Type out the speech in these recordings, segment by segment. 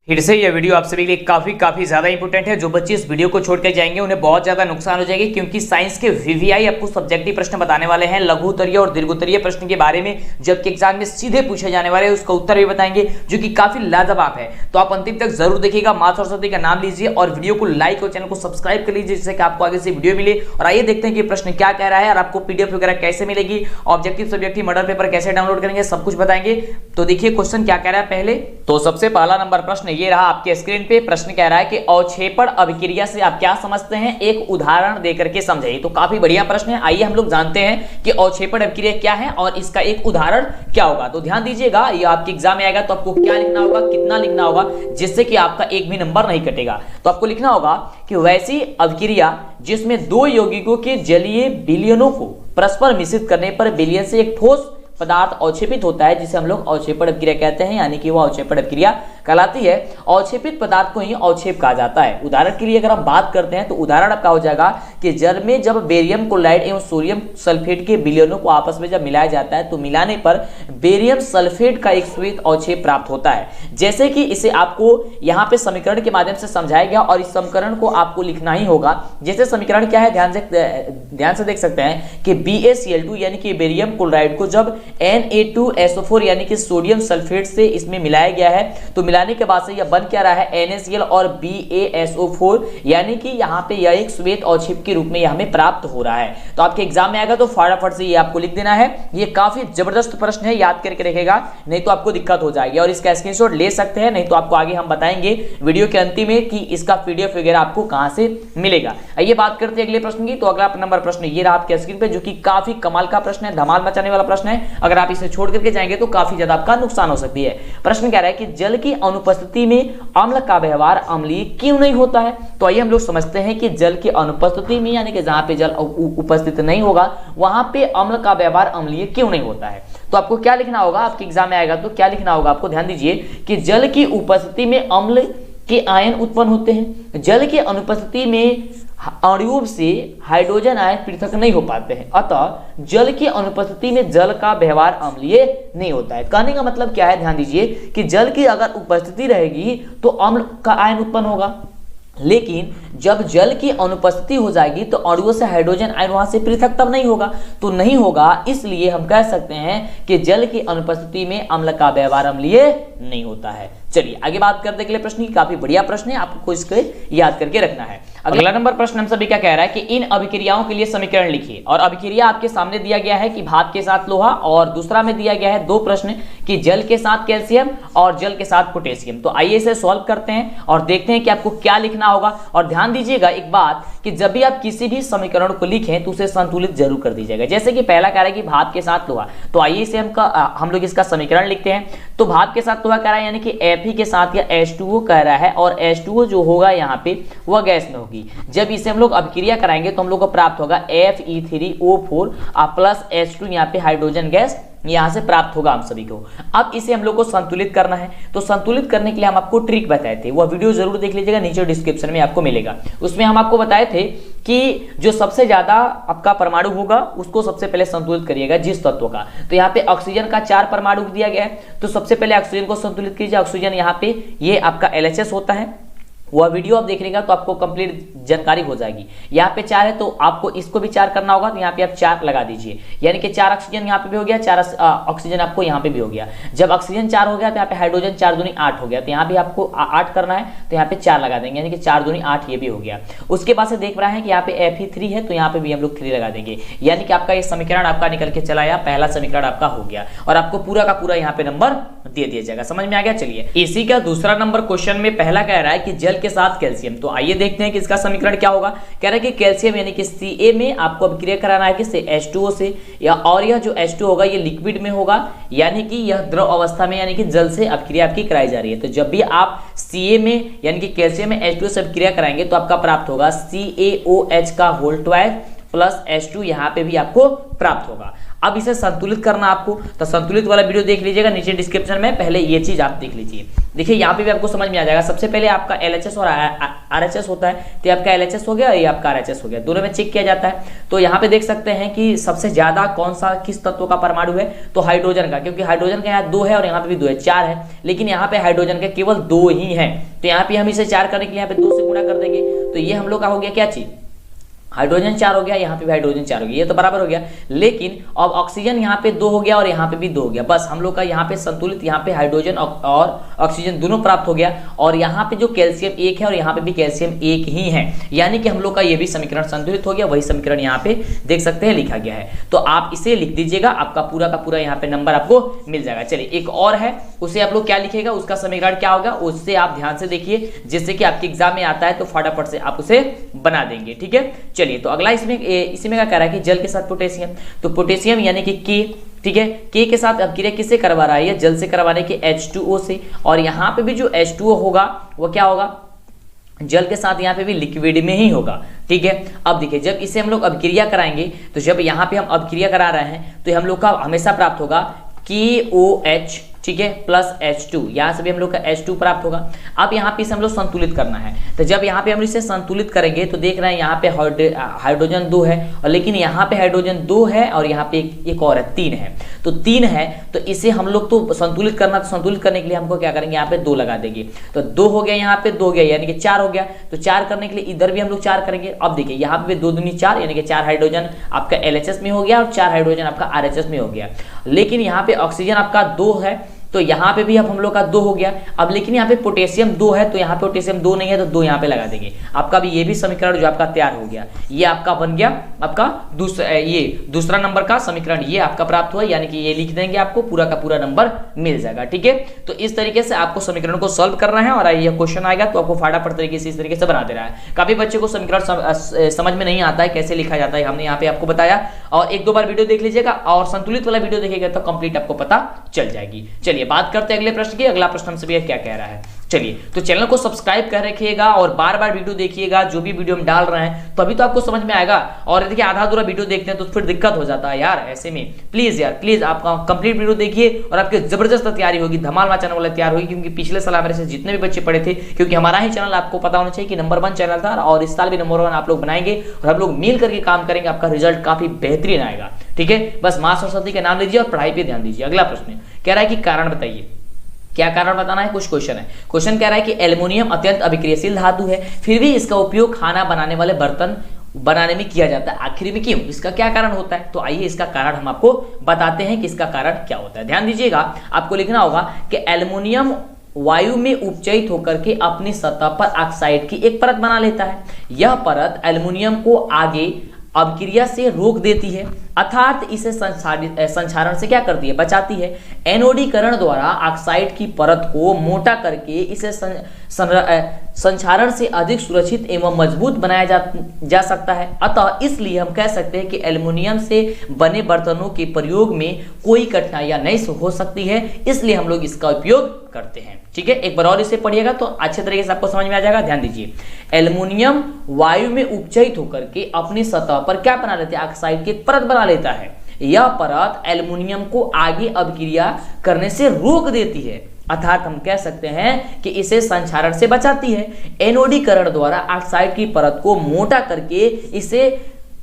फिर से ये वीडियो आप सभी के लिए काफी ज्यादा इंपॉर्टेंट है। जो बच्चे इस वीडियो को छोड़कर जाएंगे उन्हें बहुत ज्यादा नुकसान हो जाएगी, क्योंकि साइंस के वीवीआई आपको सब्जेक्टिव प्रश्न बताने वाले हैं, लघु उत्तरीय और दीर्घ उत्तरीय प्रश्न के बारे में, जबकि एग्जाम में सीधे पूछे जाने वाले उसका उत्तर भी बताएंगे, जो कि काफी लाजवाब है। तो आप अंतिम तक जरूर देखिएगा। मां सरस्वती का नाम लीजिए और वीडियो को लाइक और चैनल को सब्सक्राइब कर लीजिए, जिससे कि आपको आगे से वीडियो मिले। और आइए देखते हैं कि प्रश्न क्या कह रहा है और आपको पीडीएफ वगैरह कैसे मिलेगी, ऑब्जेक्टिव सब्जेक्टिव मॉडल पेपर कैसे डाउनलोड करेंगे, सब कुछ बताएंगे। तो देखिए क्वेश्चन क्या कह रहा है। पहले तो सबसे पहला नंबर प्रश्न ये रहा आपके स्क्रीन पे। प्रश्न कह रहा है कि अवक्षेपण अभिक्रिया से आप क्या समझते हैं, एक उदाहरण देकर के समझाइए। तो काफी बढ़िया प्रश्न है। आइए हम लोग जानते हैं कि अवक्षेपण अभिक्रिया क्या है और इसका एक उदाहरण क्या होगा। तो ध्यान दीजिएगा, ये आपके एग्जाम में आएगा तो आपको क्या लिखना होगा, कितना लिखना होगा, जिससे कि आपका एक भी नंबर नहीं कटेगा। तो आपको लिखना होगा कि वैसी अभिक्रिया जिसमें दो यौगिकों के जलीय विलयनों को परस्पर मिश्रित करने पर विलयन से एक ठोस पदार्थ अवक्षेपित होता है, जिसे हम लोग अवक्षेपण अभिक्रिया कहते हैं, यानी कि वो अवक्षेपण अभिक्रिया कहलाती है। अवक्षेपित पदार्थ को ही अवक्षेप कहा जाता है। उदाहरण के लिए अगर हम बात करते हैं तो उदाहरण आपका हो जाएगा कि जल में जब बेरियम क्लोराइड एवं सोडियम सल्फेट के विलयनों को आपस में जब मिलाया जाता है तो मिलाने पर बेरियम सल्फेट का एक श्वेत अवक्षेप प्राप्त होता है। जैसे कि इसे आपको यहाँ पे समीकरण के माध्यम से समझाया गया और इस समीकरण को आपको लिखना ही होगा। जैसे समीकरण क्या है, ध्यान से देख सकते हैं कि BaCl2 यानी कि बेरियम क्लोराइड को जब Na2SO4 यानी कि सोडियम सल्फेट से इसमें मिलाया गया है, तो मिलाने के बाद से यह बन क्या रहा है, NaCl और BaSO4, यानी कि यहाँ पे यह एक श्वेत अवक्षेप के रूप में यह हमें प्राप्त हो रहा है। तो आपके एग्जाम में आएगा तो फटाफट से ये आपको लिख देना है। ये काफी जबरदस्त प्रश्न है, याद करके रखेगा, नहीं तो आपको दिक्कत हो जाएगी। और इसका स्क्रीनशॉट ले सकते हैं, नहीं तो आपको आगे हम बताएंगे वीडियो के अंतिम में कि इसका PDF वगैरह आपको कहां से मिलेगा। आइए बात करते हैं अगले प्रश्न की। तो अगला नंबर प्रश्न ये रहा आपके स्क्रीन पे, जो कि काफी कमाल का प्रश्न है, धमाल मचाने वाला प्रश्न है। अगर आप इसे छोड़ करके जाएंगे तो काफी ज्यादा आपका नुकसान हो सकती है। प्रश्न कह रहा है कि जल की अनुपस्थिति में अम्ल का व्यवहार अम्लीय क्यों नहीं होता है। तो आइए हम लोग समझते हैं कि जल की अनुपस्थिति में, यानी कि जहां पे जल उपस्थित नहीं होगा वहां पे अम्ल का व्यवहार अम्लीय क्यों नहीं होता है। तो आपको क्या लिखना होगा, आपके एग्जाम में आएगा तो क्या लिखना होगा आपको, ध्यान दीजिए कि जल की उपस्थिति में अम्ल के आयन उत्पन्न होते हैं। जल की अनुपस्थिति में अणुओं से हाइड्रोजन आयन पृथक नहीं हो पाते हैं, अतः जल की अनुपस्थिति में जल का व्यवहार अम्लीय नहीं होता है। कहने का मतलब क्या है, ध्यान दीजिए कि जल की अगर उपस्थिति रहेगी तो अम्ल का आयन उत्पन्न होगा, लेकिन जब जल की अनुपस्थिति हो जाएगी तो अणुओं से हाइड्रोजन आयन वहां से पृथक तब नहीं होगा, तो नहीं होगा। इसलिए हम कह सकते हैं कि जल की अनुपस्थिति में अम्ल का व्यवहार अम्लीय नहीं होता है। चलिए आगे बात करते हैं अगले प्रश्न की। काफी बढ़िया प्रश्न है, आपको इसको याद करके रखना है। अगला नंबर प्रश्न हम सभी क्या कह रहा है कि इन अभिक्रियाओं के लिए समीकरण लिखिए। और अभिक्रिया आपके सामने दिया गया है कि भाप के साथ लोहा, और दूसरा में दिया गया है दो प्रश्न कि जल के साथ कैल्शियम और जल के साथ पोटेशियम। तो आइए इसे सॉल्व करते हैं और देखते हैं कि आपको क्या लिखना होगा। और ध्यान दीजिएगा एक बात कि जब भी आप किसी भी समीकरण को लिखें तो उसे संतुलित जरूर कर दीजिएगा। जैसे कि पहला कह रहा है कि भाप के साथ लोहा, तो आइए इसे हम लोग इसका समीकरण लिखते हैं। तो भाप के साथ लोहा कह रहा है, यानी कि Fe के साथ या H2O कह रहा है, और H2O जो होगा यहाँ पे वह गैस में होगी। जब इसे हम लोग अभिक्रिया कराएंगे तो हम लोग को प्राप्त होगा Fe3O4 प्लस H2, यहाँ पे हाइड्रोजन गैस यहां से प्राप्त होगा हम सभी को। अब इसे हम लोग को संतुलित करना है, तो संतुलित करने के लिए हम आपको ट्रिक बताए थे, वह वीडियो जरूर देख लीजिएगा, नीचे डिस्क्रिप्शन में आपको मिलेगा। उसमें हम आपको बताए थे कि जो सबसे ज्यादा आपका परमाणु होगा उसको सबसे पहले संतुलित करिएगा, जिस तत्व का। तो यहाँ पे ऑक्सीजन का 4 परमाणु दिया गया है, तो सबसे पहले ऑक्सीजन को संतुलित कीजिए। ऑक्सीजन यहाँ पे ये आपका LHS होता है, वह वीडियो आप देखिएगा तो आपको कंप्लीट जानकारी हो जाएगी। यहाँ पे 4 है तो आपको इसको भी 4 करना होगा, तो यहाँ पे आप 4 लगा दीजिए, यानी कि 4 ऑक्सीजन यहाँ पे भी हो गया, 4 ऑक्सीजन आपको यहाँ पे भी हो गया। जब ऑक्सीजन 4 हो गया तो यहाँ पे हाइड्रोजन 4 दूनी 8 हो गया, तो यहाँ भी आपको 8 करना है, तो यहाँ पे 4 लगा देंगे, यानी कि 4 दूनी 8 ये भी हो गया। उसके बाद से देख रहे हैं कि यहाँ पे Fe3 है, तो यहाँ पे भी हम लोग 3 लगा देंगे, यानी कि आपका ये समीकरण आपका निकल के चला आया, पहला समीकरण आपका हो गया, और आपको पूरा का पूरा यहाँ पे नंबर दे दिया जाएगा। समझ में आ गया। चलिए इसी का दूसरा नंबर क्वेश्चन में पहला कह रहा है कि जल के साथ कैल्शियम। तो आइए देखते हैं कि इसका समीकरण क्या होगा। कह रहा है कि कैल्शियम यानी कि Ca में आपको अभिक्रिया कराना है किससे, H2O से, या और यह जो H2 होगा ये लिक्विड में होगा, यानी कि यह द्रव अवस्था में, यानी कि जल से अभिक्रिया आपकी कराई जा रही है। तो जब भी आप Ca में यानी कि कैल्शियम में H2O से अभिक्रिया कराएंगे तो आपका प्राप्त होगा CaOH का होल 12 प्लस H2 यहाँ पे भी आपको प्राप्त होगा। अब इसे संतुलित करना आपको, तो संतुलित वाला वीडियो देख लीजिएगा नीचे डिस्क्रिप्शन में, पहले ये चीज आप देख लीजिए। देखिए यहाँ पे भी आपको समझ में आ जाएगा। सबसे पहले आपका LHS और RHS होता है, तो आपका LHS हो गया, ये आपका RHS हो गया, दोनों में चेक किया जाता है। तो यहाँ पे देख सकते हैं कि सबसे ज्यादा कौन सा किस तत्व का परमाणु है, तो हाइड्रोजन का, क्योंकि हाइड्रोजन का यहाँ 2 है और यहाँ पे भी 2 है, 4 है, लेकिन यहाँ पे हाइड्रोजन के केवल 2 ही है। तो यहाँ पे हम इसे 4 करने के लिए यहाँ पे 2 से गुणा कर देंगे, तो ये हम लोग का हो गया क्या चीज, हाइड्रोजन 4 हो गया, यहाँ पे भी हाइड्रोजन 4 हो गया, ये तो बराबर हो गया। लेकिन अब ऑक्सीजन यहाँ पे 2 हो गया और यहाँ पे भी 2 हो गया, बस हम लोग का यहाँ पे संतुलित, यहाँ पे हाइड्रोजन और ऑक्सीजन दोनों प्राप्त हो गया, और यहाँ पे जो कैल्शियम 1 है और यहाँ पे भी कैल्शियम 1 ही है, यानी कि हम लोग का ये भी समीकरण संतुलित हो गया। वही समीकरण यहाँ पे देख सकते हैं लिखा गया है, तो आप इसे लिख दीजिएगा, आपका पूरा का पूरा यहाँ पे नंबर आपको मिल जाएगा। चलिए एक और है, उसे आप लोग क्या लिखेगा, उसका समीकरण क्या होगा, उससे आप ध्यान से देखिए, जिससे कि आपके एग्जाम में आता है तो फटाफट से आप उसे बना देंगे, ठीक है। चलिए तो अगला इसी में क्या कह रहा है कि जल के साथ पोटेशियम, तो पोटेशियम यानी कि के, ठीक है, के के साथ अब क्रिया किससे करवा रहा है, जल से करवाने के H2O से, और यहाँ पे भी जो H2O होगा वो क्या होगा, जल के साथ यहाँ पे भी लिक्विड में ही होगा, ठीक है। अब देखिए जब इसे हम लोग अभिक्रिया कराएंगे, तो जब यहाँ पे हम अभिक्रिया करा रहे हैं तो हम लोग का हमेशा प्राप्त होगा KOH, ठीक है, प्लस H2, यहाँ से भी हम लोग का H2 प्राप्त होगा। अब यहाँ पे इसे हम लोग संतुलित करना है, तो जब यहाँ पे हम इसे संतुलित करेंगे तो देख रहे हैं यहाँ पे हाइड्रोजन 2 है, और लेकिन यहाँ पे हाइड्रोजन 2 है और यहाँ पे एक और है 3 है, तो 3 है, तो इसे हम लोग तो संतुलित करना, तो संतुलित करने के लिए हमको क्या करेंगे, यहाँ पे 2 लगा देंगे, तो 2 हो गया, यहाँ पे 2 हो गया, यानी कि 4 हो गया। तो 4 करने के लिए इधर भी हम लोग 4 करेंगे। अब देखिए यहाँ पे 2 दूनी 4, यानी कि 4 हाइड्रोजन आपका LHS में हो गया और 4 हाइड्रोजन आपका RHS में हो गया। लेकिन यहाँ पे ऑक्सीजन आपका 2 है, तो यहाँ पे भी अब हम लोग का 2 हो गया। अब लेकिन यहाँ पे पोटेशियम 2 है, तो यहाँ पे पोटेशियम 2 नहीं है, तो 2 यहाँ पे लगा देंगे। आपका भी ये भी समीकरण जो आपका तैयार हो गया, ये आपका बन गया आपका दूसरा नंबर का समीकरण, ये आपका प्राप्त हुआ, यानी कि ये लिख देंगे, आपको पूरा का पूरा नंबर मिल जाएगा, ठीक है। तो इस तरीके से आपको समीकरण को सॉल्व करना है, और ये क्वेश्चन आएगा तो आपको फटाफट तरीके से इस तरीके से बना दे रहा है। काफी बच्चे को समीकरण समझ में नहीं आता है कैसे लिखा जाता है, हमने यहाँ पे आपको बताया, और 1-2 बार वीडियो देख लीजिएगा, और संतुलित वाला वीडियो देखिएगा तो कंप्लीट आपको पता चल जाएगी। चलिए बात करते हैं अगले प्रश्न की। अगला प्रश्न हमसे क्या कह रहा है, चलिए तो चैनल को सब्सक्राइब कर रखिएगा और बार बार वीडियो देखिएगा, जो भी वीडियो हम डाल रहे हैं तभी तो आपको समझ में आएगा। और देखिए आधा अधूरा वीडियो देखते हैं तो फिर दिक्कत हो जाता है यार, ऐसे में प्लीज यार प्लीज आप कंप्लीट वीडियो देखिए, और आपकी जबरदस्त तैयारी होगी, धमाल मचाने वाला तैयार होगी, क्योंकि पिछले साल मेरे से जितने भी बच्चे पढ़े थे, क्योंकि हमारा ही चैनल आपको पता होना चाहिए कि नंबर 1 चैनल था, और इस साल भी नंबर 1 आप लोग बनाएंगे, और हम लोग मिल करके काम करेंगे, आपका रिजल्ट काफी बेहतरीन आएगा, ठीक है। बस मां सरस्वती का नाम लीजिए और पढ़ाई पे ध्यान दीजिए। अगला प्रश्न कह रहा है कि कारण बताइए, क्या कारण बताना है, कुछ क्वेश्चन है। क्वेश्चन कह रहा है कि एल्युमिनियम अत्यंत अभिक्रियाशील धातु है, फिर भी इसका उपयोग खाना बनाने वाले बर्तन बनाने में किया जाता है, आखिर में क्यों, इसका क्या कारण होता है। तो आइए इसका कारण हम आपको बताते हैं कि इसका कारण क्या होता है। ध्यान दीजिएगा, आपको लिखना होगा कि एल्युमिनियम वायु में उपचयित होकर के अपनी सतह पर ऑक्साइड की एक परत बना लेता है। यह परत एल्युमिनियम को आगे अभिक्रिया से रोक देती है, अर्थात इसे संक्षारण से क्या करती है, बचाती है। एनोडीकरण द्वारा ऑक्साइड की परत को मोटा करके इसे संक्षारण से अधिक सुरक्षित एवं मजबूत बनाया जा सकता है। अतः इसलिए हम कह सकते हैं कि एल्युमिनियम से बने बर्तनों के प्रयोग में कोई कठिनाइयां नहीं हो सकती है, इसलिए हम लोग इसका उपयोग करते हैं, ठीक है। एक बार और इसे पढ़िएगा तो अच्छे तरीके से आपको समझ में आ जाएगा। ध्यान दीजिए, एल्युमिनियम वायु में उपचयित होकर के अपनी सतह पर क्या बना लेते हैं, ऑक्साइड की परत बना लेता है। यह परत एल्युमिनियम को आगे अभिक्रिया करने से रोक देती है, अर्थात हम कह सकते हैं कि इसे संक्षारण से बचाती है। एनोडीकरण द्वारा ऑक्साइड की परत को मोटा करके इसे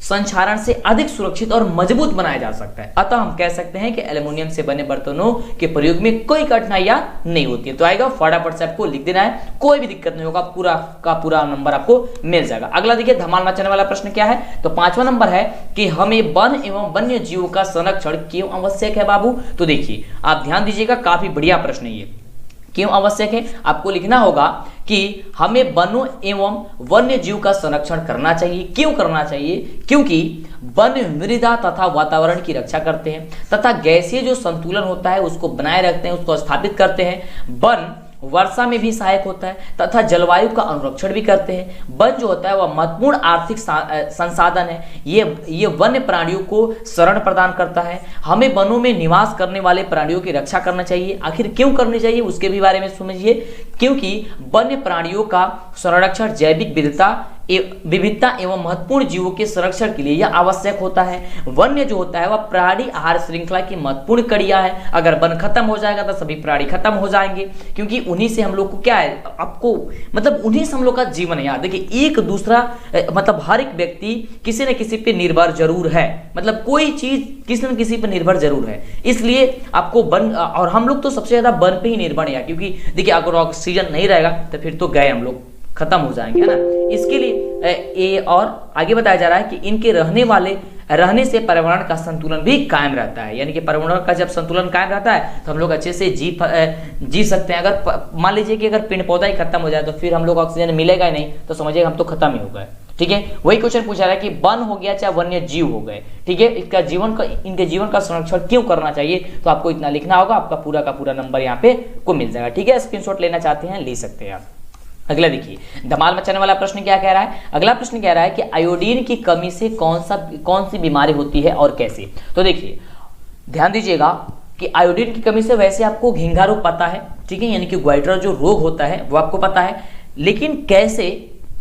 संक्षारण से अधिक सुरक्षित और मजबूत बनाया जा सकता है। अतः हम कह सकते हैं कि एल्युमिनियम से बने बर्तनों के प्रयोग में कोई कठिनाइयां नहीं होती है। तो आएगा फटाफट से आपको लिख देना है, कोई भी दिक्कत नहीं होगा, पूरा का पूरा नंबर आपको मिल जाएगा। अगला देखिए धमाल मचाने वाला प्रश्न क्या है, तो 5वां नंबर है कि हमें वन एवं वन्य जीवों का संरक्षण क्यों आवश्यक है बाबू। तो देखिए आप ध्यान दीजिएगा, काफी बढ़िया प्रश्न है ये। क्यों आवश्यक है, आपको लिखना होगा कि हमें वनों एवं वन्य जीव का संरक्षण करना चाहिए। क्यों करना चाहिए, क्योंकि वन मृदा तथा वातावरण की रक्षा करते हैं तथा गैसीय जो संतुलन होता है उसको बनाए रखते हैं, उसको स्थापित करते हैं। वन वर्षा में भी सहायक होता है तथा जलवायु का अनुरक्षण भी करते हैं। वन जो होता है वह महत्वपूर्ण आर्थिक संसाधन है, ये वन्य प्राणियों को शरण प्रदान करता है। हमें वनों में निवास करने वाले प्राणियों की रक्षा करना चाहिए। आखिर क्यों करनी चाहिए उसके भी बारे में समझिए, क्योंकि वन्य प्राणियों का संरक्षण जैविक विविधता विविधता एवं महत्वपूर्ण जीवों के संरक्षण के लिए यह आवश्यक होता है। वन्य जो होता है वह प्राणी आहार श्रृंखला की महत्वपूर्ण कड़ियां है। अगर वन खत्म हो जाएगा तो सभी प्राणी खत्म हो जाएंगे, क्योंकि उन्हीं से हम लोग को क्या है, आपको मतलब उन्हीं से हम लोग का जीवन है यार। देखिए एक दूसरा मतलब हर एक व्यक्ति किसी न किसी पे निर्भर जरूर है, मतलब कोई चीज किसी न किसी पर निर्भर जरूर है। इसलिए आपको वन, और हम लोग तो सबसे ज्यादा वन पे ही निर्भर है, क्योंकि देखिए अगर ऑक्सीजन नहीं रहेगा तो फिर तो गए हम लोग, खत्म हो जाएंगे, है ना। इसके लिए ये और आगे बताया जा रहा है कि इनके रहने से पर्यावरण का संतुलन भी कायम रहता है। यानी कि पर्यावरण का जब संतुलन कायम रहता है तो हम लोग अच्छे से जी सकते हैं। अगर मान लीजिए कि अगर पेड़ पौधा ही खत्म हो जाए तो फिर हम लोग ऑक्सीजन मिलेगा ही नहीं, तो समझिए हम तो खत्म ही हो गए। ठीक है, वही क्वेश्चन पूछा रहा है कि वन हो गया चाहे वन्य जीव हो गए, ठीक है, इनके जीवन का संरक्षण क्यों करना चाहिए, तो आपको इतना लिखना होगा, आपका पूरा का पूरा नंबर यहाँ पे को मिल जाएगा। ठीक है, स्क्रीनशॉट लेना चाहते हैं ले सकते हैं आप। अगला देखिए, धमाल मचाने वाला प्रश्न क्या कह रहा है। अगला प्रश्न कह रहा है कि आयोडीन की कमी से कौन सी बीमारी होती है और कैसे। तो देखिए ध्यान दीजिएगा कि आयोडीन की कमी से वैसे आपको घेंघा रोग पता है, ठीक है, यानी कि ग्वाइटर जो रोग होता है वो आपको पता है, लेकिन कैसे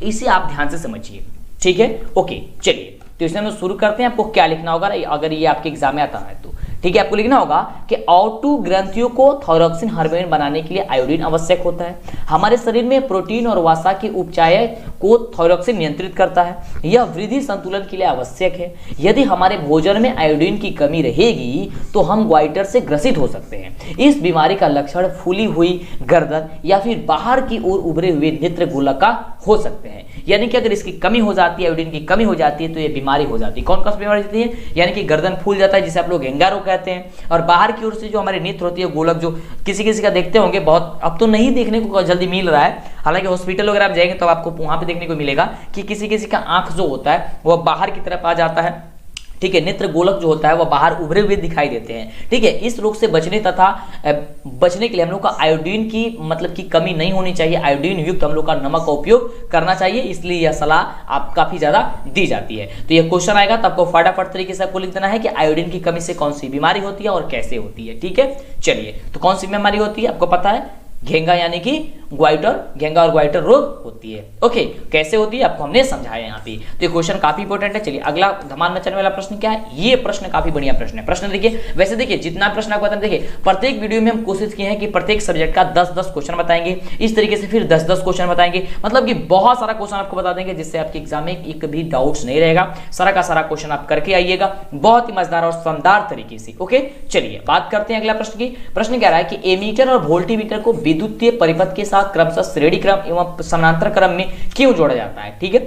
इसे आप ध्यान से समझिए। ठीक है, ओके, चलिए तो इसमें हम शुरू करते हैं। आपको क्या लिखना होगा अगर ये आपके एग्जाम में आता है तो, ठीक है, आपको लिखना होगा कि ऑटो ग्रंथियों को थायरोक्सिन हार्मोन बनाने के लिए आयोडीन आवश्यक होता है। हमारे शरीर में प्रोटीन और वसा के उपचय को थायरोक्सिन नियंत्रित करता है, यह वृद्धि संतुलन के लिए आवश्यक है। यदि हमारे भोजन में आयोडीन की कमी रहेगी तो हम ग्वाइटर से ग्रसित हो सकते हैं। इस बीमारी का लक्षण फूली हुई गर्दन या फिर बाहर की ओर उभरे हुए नेत्र गोलक का हो सकते हैं। यानी कि अगर इसकी कमी हो जाती है, आयोडीन की कमी हो जाती है तो ये बीमारी हो जाती है। कौन कौन सी बीमारी होती है, यानी कि गर्दन फूल जाता है जिसे आप लोग घेंघा रोग कहते हैं, और बाहर की ओर से जो हमारे नेत्र होती है गोलक, जो किसी किसी का देखते होंगे, बहुत अब तो नहीं देखने को जल्दी मिल रहा है, हालांकि हॉस्पिटल वगैरह आप जाएंगे तो आपको वहां पे देखने को मिलेगा कि किसी किसी का आंख जो होता है वो बाहर की तरफ आ जाता है। ठीक है, नेत्र गोलक जो होता है वो बाहर उभरे हुए दिखाई देते हैं। ठीक है, इस रोग से बचने के लिए हम लोग का आयोडीन की मतलब की कमी नहीं होनी चाहिए, आयोडीन युक्त हम लोग का नमक का उपयोग करना चाहिए, इसलिए यह सलाह आप काफी ज्यादा दी जाती है। तो यह क्वेश्चन आएगा तो आपको फटाफट तरीके से आपको लिख देना है कि आयोडीन की कमी से कौन सी बीमारी होती है और कैसे होती है। ठीक है, चलिए तो कौन सी बीमारी होती है आपको पता है, घेंघा यानी कि ग्वाइटर, घेंघा और ग्वाइटर रोग होती है। ओके, कैसे होती है आपको हमने समझाया यहाँ पे, तो ये क्वेश्चन काफी इंपॉर्टेंट है। चलिए अगला धमाल मचाने वाला प्रश्न क्या है, ये प्रश्न काफी बढ़िया प्रश्न है। प्रश्न देखिए, वैसे देखिए जितना प्रश्न आपको बताना, देखिए प्रत्येक वीडियो में हम कोशिश किए हैं कि प्रत्येक सब्जेक्ट का 10-10 क्वेश्चन बताएंगे, इस तरीके से फिर 10-10 क्वेश्चन बताएंगे, मतलब कि बहुत सारा क्वेश्चन आपको बता देंगे जिससे आपके एग्जाम में एक भी डाउट्स नहीं रहेगा। सारा का सारा क्वेश्चन आप करके आइएगा बहुत ही मजेदार और शानदार तरीके से। ओके, चलिए बात करते हैं अगला प्रश्न की। प्रश्न कह रहा है कि एमीटर और वोल्टीमीटर को विद्युतीय परिपथ के साथ क्रमशः श्रेणी क्रम एवं समानांतर क्रम में क्यों जोड़ा जाता है। ठीक है,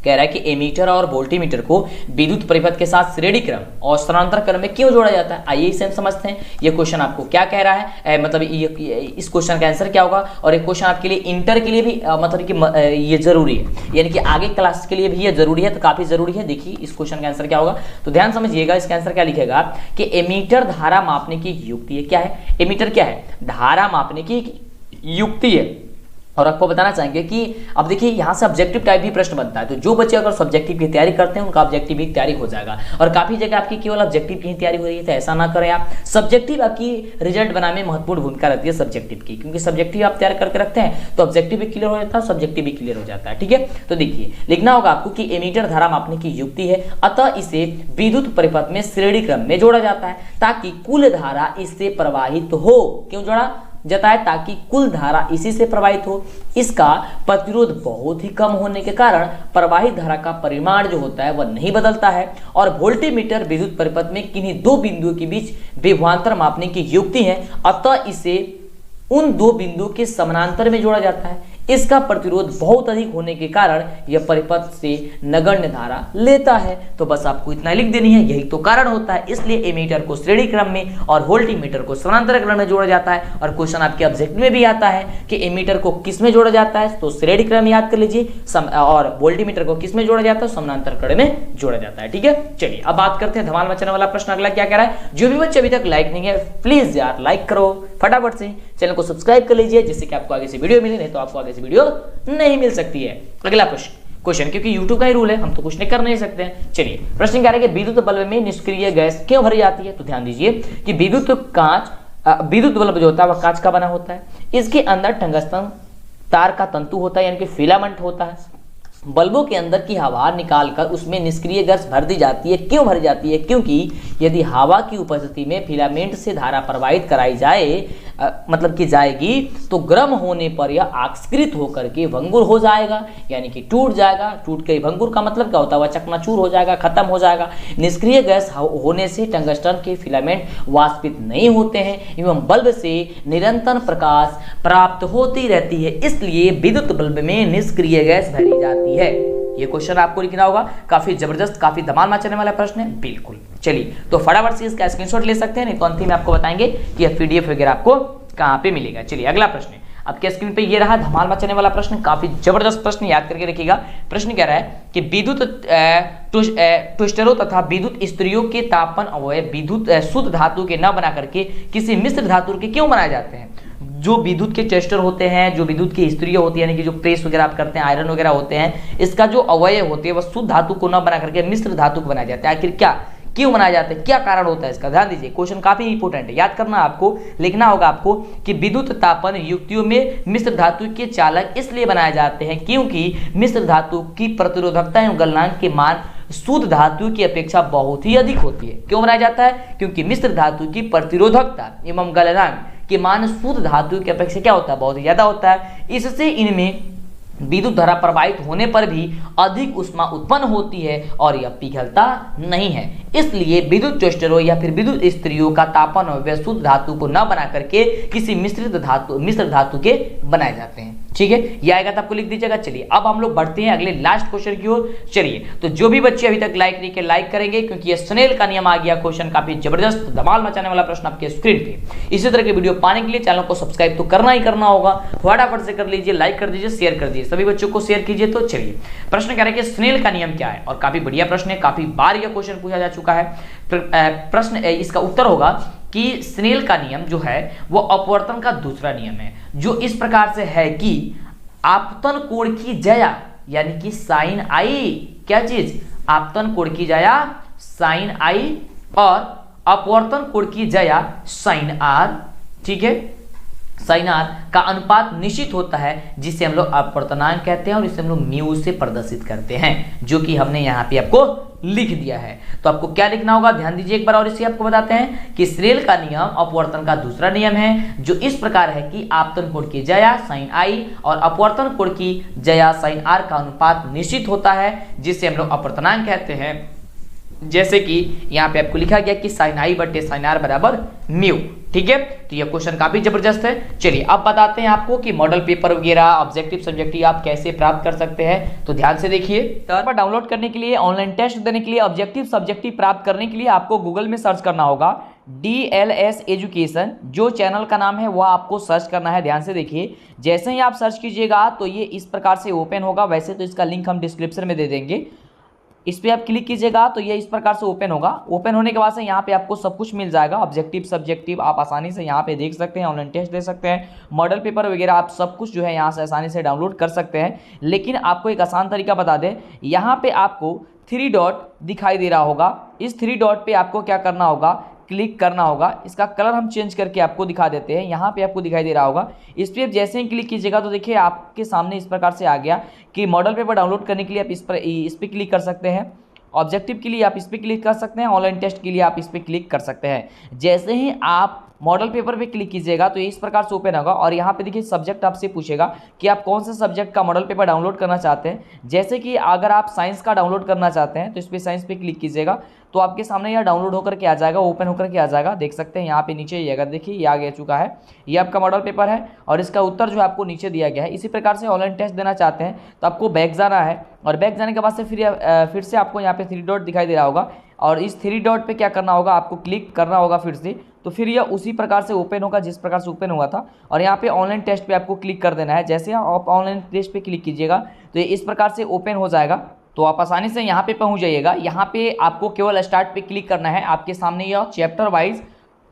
कह रहा है कि एमीटर और वोल्टीमीटर को विद्युत परिपथ के साथ श्रेणी क्रम और समानांतर क्रम में क्यों जोड़ा जाता है। आइए इसे हम समझते हैं। ये क्वेश्चन आपको क्या कह रहा है, मतलब इस क्वेश्चन का आंसर क्या होगा, और एक क्वेश्चन आपके लिए इंटर के लिए भी मतलब कि ये जरूरी है, यानी कि आगे क्लास के लिए भी ये जरूरी है, तो काफी जरूरी है। देखिए इस क्वेश्चन का आंसर क्या होगा, तो ध्यान समझिएगा। इसका आंसर क्या लिखेगा कि एमीटर धारा मापने की युक्ति है। क्या है एमीटर, क्या है धारा मापने की युक्ति है। और आपको बताना चाहेंगे कि अब देखिए यहाँ से ऑब्जेक्टिव टाइप भी प्रश्न बनता है, तो जो बच्चे अगर सब्जेक्टिव की तैयारी करते हैं उनका ऑब्जेक्टिव भी तैयारी हो जाएगा। और काफी जगह आपकी केवल ऑब्जेक्टिव की तैयारी हो रही है, तो ऐसा ना करें आप। सब्जेक्टिव आपकी रिजल्ट बनाने में महत्वपूर्ण भूमिका रहती है सब्जेक्टिव की, क्योंकि सब्जेक्टिव आप तैयार करके रखते हैं तो ऑब्जेक्टिव भी क्लियर हो जाता है, सब्जेक्टिव भी क्लियर हो जाता है। ठीक है, तो देखिए लिखना होगा आपको कि एमीटर धारा मापने की युक्ति है, अतः इसे विद्युत परिपथ में श्रेणी क्रम में जोड़ा जाता है ताकि कुल धारा इससे प्रवाहित हो। क्यों जोड़ा जाता है, ताकि कुल धारा इसी से प्रवाहित हो। इसका प्रतिरोध बहुत ही कम होने के कारण प्रवाहित धारा का परिमाण जो होता है वह नहीं बदलता है। और वोल्टीमीटर विद्युत परिपथ में किन्हीं दो बिंदुओं के बीच विभवांतर मापने की युक्ति है, अतः इसे उन दो बिंदुओं के समानांतर में जोड़ा जाता है। इसका प्रतिरोध बहुत अधिक होने के कारण यह परिपथ से नगण्य धारा लेता है। तो बस आपको इतना लिख देनी है, यही तो कारण होता है। इसलिए एमीटर को श्रेणी क्रम में और वोल्टीमीटर को समानांतर क्रम में जोड़ा जाता है। और क्वेश्चन आपके ऑब्जेक्टिव में भी आता है कि एमीटर को किस में जोड़ा जाता है, तो श्रेणी क्रम याद कर लीजिए, और वोल्टीमीटर को किस में जोड़ा जाता है, समानांतर क्रम में जोड़ा जाता है। ठीक है, चलिए अब बात करते हैं धमाल मचाने वाला प्रश्न अगला क्या कह रहा है। जो भी बच्चे अभी तक लाइक नहीं है प्लीज यार लाइक करो फटाफट से, चैनल को सब्सक्राइब कर लीजिए जिससे कि आपको आगे से वीडियो मिले, नहीं तो आपको आगे से वीडियो नहीं मिल सकती है। अगला क्वेश्चन, क्योंकि YouTube का ही रूल है, हम तो कुछ नहीं कर नहीं सकते हैं। चलिए प्रश्न क्या है कि विद्युत बल्ब में निष्क्रिय गैस क्यों भरी जाती है। तो ध्यान दीजिए कि विद्युत बल्ब जो होता है वह कांच का बना होता है। इसके अंदर टंगस्टन तार का तंतु होता है, यानी कि फिलामेंट होता है। बल्बों के अंदर की हवा निकालकर उसमें निष्क्रिय गैस भर दी जाती है। क्यों भरी जाती है? क्योंकि यदि हवा की उपस्थिति में फिलामेंट से धारा प्रवाहित कराई जाए मतलब की जाएगी तो गर्म होने पर यह आक्सीकृत होकर के भंगुर हो जाएगा, यानी कि टूट जाएगा। टूट के भंगुर का मतलब क्या होता है? वह चकनाचूर हो जाएगा, खत्म हो जाएगा। निष्क्रिय गैस होने से टंगस्टन के फिलामेंट वाष्पित नहीं होते हैं एवं बल्ब से निरंतर प्रकाश प्राप्त होती रहती है, इसलिए विद्युत बल्ब में निष्क्रिय गैस भरी जाती है। ये क्वेश्चन आपको लिखना होगा। काफी जबरदस्त, काफी धमाल मचाने वाला प्रश्न है। बिल्कुल, चलिए तो फटाफट से इसका स्क्रीनशॉट ले सकते हैं, नहीं तो अंतिम में आपको बताएंगे कि यह पीडीएफ वगैरह आपको कहां पे मिलेगा। चलिए अगला प्रश्न आपके स्क्रीन पे ये रहा, धमाल मचाने वाला प्रश्न, काफी जबरदस्त प्रश्न, याद करके रखिएगा। प्रश्न कह रहा है कि विद्युत ट्विस्टरों तथा विद्युत स्त्रियों के तापन अवयव विद्युत शुद्ध धातु के न बना करके किसी मिश्र धातु के क्यों बनाए जाते हैं? जो विद्युत के टेस्टर होते हैं, जो विद्युत की स्त्रियां होती है, यानी कि जो प्रेस वगैरह आप करते हैं, आयरन वगैरह होते हैं, इसका जो अवयव होते हैं वह शुद्ध धातु को न बना करके मिश्र धातु को बनाया जाता है। आखिर क्या, क्यों बनाया जाता है, क्या कारण होता है इसका? ध्यान दीजिए, क्वेश्चन काफी इंपोर्टेंट है, याद करना आपको, लिखना होगा आपको कि विद्युत तापन युक्तियों में मिश्र धातु के चालक इसलिए बनाए जाते हैं क्योंकि मिश्र धातु की प्रतिरोधकता एवं गलनांक के मान शुद्ध धातु की अपेक्षा बहुत ही अधिक होती है। क्यों बनाया जाता है? क्योंकि मिश्र धातु की प्रतिरोधकता एवं गलनांक के मान शुद्ध धातु की अपेक्षा क्या होता है? बहुत ही ज्यादा होता है। इससे इनमें विद्युत धारा प्रवाहित होने पर भी अधिक ऊष्मा उत्पन्न होती है और यह पिघलता नहीं है। इसलिए विद्युत ट्विस्टरों या फिर विद्युत स्त्रियों का तापन अवयव शुद्ध धातु को न बना करके किसी मिश्र धातु के बनाए जाते हैं। ठीक है, ये आएगा तो आपको लिख दीजिएगा। चलिए अब हम लोग बढ़ते हैं अगले लास्ट क्वेश्चन की ओर। चलिए तो जो भी बच्चे अभी तक लाइक नहीं किए लाइक करेंगे, क्योंकि ये स्नेल का नियम आ गया। क्वेश्चन काफी जबरदस्त, धमाल मचाने वाला प्रश्न आपके स्क्रीन पे। इसी तरह के वीडियो पाने के लिए चैनल को सब्सक्राइब तो करना ही करना होगा, फटाफट से कर लीजिए, लाइक कर दीजिए, शेयर कर दीजिए, सभी बच्चों को शेयर कीजिए। तो चलिए प्रश्न कह रहे हैं कि स्नेल का नियम क्या है, और काफी बढ़िया प्रश्न है, काफी बार यह क्वेश्चन पूछा जा चुका है। प्रश्न इसका उत्तर होगा कि स्नेल का नियम जो है वो अपवर्तन का दूसरा नियम है, जो इस प्रकार से है कि आपतन कोण की जया यानी कि साइन आई, क्या चीज? आपतन कोण की जया साइन आई और अपवर्तन कोण की जया साइन आर। ठीक है, साइन आर का अनुपात निश्चित होता है, जिसे हम लोग अपवर्तनांक कहते हैं और इसे हम लोग म्यू से प्रदर्शित करते हैं, जो कि हमने यहाँ पे आपको लिख दिया है। तो आपको क्या लिखना होगा, ध्यान दीजिए एक बार और इसे आपको बताते हैं कि स्नेल का नियम अपवर्तन का दूसरा नियम है, जो इस प्रकार है कि आपतन कोण की जया साइन आई और अपवर्तन कोण की जया साइन आर का अनुपात निश्चित होता है, जिसे हम लोग अपवर्तनांक कहते हैं। जैसे कि यहाँ पे आपको लिखा गया कि साइन आई बटे साइन आर बराबर म्यू। ठीक है, तो ये क्वेश्चन काफी जबरदस्त है। चलिए अब बताते हैं आपको कि मॉडल पेपर वगैरह ऑब्जेक्टिव सब्जेक्टिव आप कैसे प्राप्त कर सकते हैं। तो ध्यान से देखिए, पेपर डाउनलोड करने के लिए, ऑनलाइन टेस्ट देने के लिए, ऑब्जेक्टिव सब्जेक्टिव प्राप्त करने के लिए आपको गूगल में सर्च करना होगा DLS एजुकेशन। जो चैनल का नाम है वह आपको सर्च करना है। ध्यान से देखिए, जैसे ही आप सर्च कीजिएगा तो ये इस प्रकार से ओपन होगा। वैसे तो इसका लिंक हम डिस्क्रिप्शन में दे देंगे, इस पर आप क्लिक कीजिएगा तो ये इस प्रकार से ओपन होगा। ओपन होने के बाद से यहाँ पे आपको सब कुछ मिल जाएगा, ऑब्जेक्टिव सब्जेक्टिव आप आसानी से यहाँ पे देख सकते हैं, ऑनलाइन टेस्ट दे सकते हैं, मॉडल पेपर वगैरह आप सब कुछ जो है यहाँ से आसानी से डाउनलोड कर सकते हैं। लेकिन आपको एक आसान तरीका बता दें, यहाँ पे आपको 3 डॉट दिखाई दे रहा होगा। इस 3 डॉट पे आपको क्या करना होगा, क्लिक करना होगा। इसका कलर हम चेंज करके आपको दिखा देते हैं। यहाँ पे आपको दिखाई दे रहा होगा, इस पर जैसे ही क्लिक कीजिएगा तो देखिए आपके सामने इस प्रकार से आ गया कि मॉडल पेपर डाउनलोड करने के लिए आप इस पर क्लिक कर सकते हैं, ऑब्जेक्टिव के लिए आप इस पर क्लिक कर सकते हैं, ऑनलाइन टेस्ट के लिए आप इस पर क्लिक कर सकते हैं। जैसे ही आप मॉडल पेपर पे क्लिक कीजिएगा तो ये इस प्रकार से ओपन होगा और यहाँ पे देखिए सब्जेक्ट आपसे पूछेगा कि आप कौन से सब्जेक्ट का मॉडल पेपर डाउनलोड करना चाहते हैं। जैसे कि अगर आप साइंस का डाउनलोड करना चाहते हैं तो इस पर साइंस पे क्लिक कीजिएगा तो आपके सामने यह डाउनलोड होकर के आ जाएगा, ओपन होकर के आ जाएगा। देख सकते हैं यहाँ पे नीचे ये, अगर देखिए ये आ गया चुका है, ये आपका मॉडल पेपर है और इसका उत्तर जो आपको नीचे दिया गया है। इसी प्रकार से ऑनलाइन टेस्ट देना चाहते हैं तो आपको बैक जाना है और बैक जाने के बाद से फिर से आपको यहाँ पे 3 डॉट दिखाई दे रहा होगा और इस 3 डॉट पे क्या करना होगा, आपको क्लिक करना होगा फिर से, तो फिर यह उसी प्रकार से ओपन होगा जिस प्रकार से ओपन हुआ था। और यहाँ पे ऑनलाइन टेस्ट पे आपको क्लिक कर देना है। जैसे आप ऑनलाइन टेस्ट पे क्लिक कीजिएगा तो ये इस प्रकार से ओपन हो जाएगा, तो आप आसानी से यहाँ पे पहुँच जाइएगा। यहाँ पे आपको केवल स्टार्ट पे क्लिक करना है, आपके सामने यह चैप्टर वाइज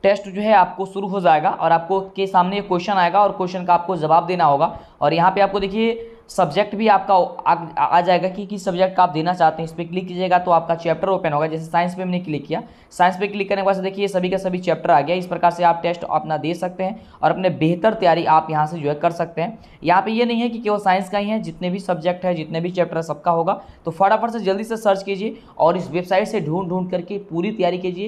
टेस्ट जो है आपको शुरू हो जाएगा और आपको के सामने क्वेश्चन आएगा और क्वेश्चन का आपको जवाब देना होगा। और यहाँ पे आपको देखिए सब्जेक्ट भी आपका आ जाएगा कि किस सब्जेक्ट का आप देना चाहते हैं। इस पर क्लिक कीजिएगा तो आपका चैप्टर ओपन होगा। जैसे साइंस पे हमने क्लिक किया, साइंस पे क्लिक करने के बाद देखिए सभी का सभी चैप्टर आ गया। इस प्रकार से आप टेस्ट अपना दे सकते हैं और अपने बेहतर तैयारी आप यहाँ से जो है कर सकते हैं। यहाँ पे ये नहीं है कि केवल साइंस का ही है, जितने भी सब्जेक्ट है, जितने भी चैप्टर है, सबका होगा। तो फटाफट से जल्दी से सर्च कीजिए और इस वेबसाइट से ढूंढ करके पूरी तैयारी कीजिए।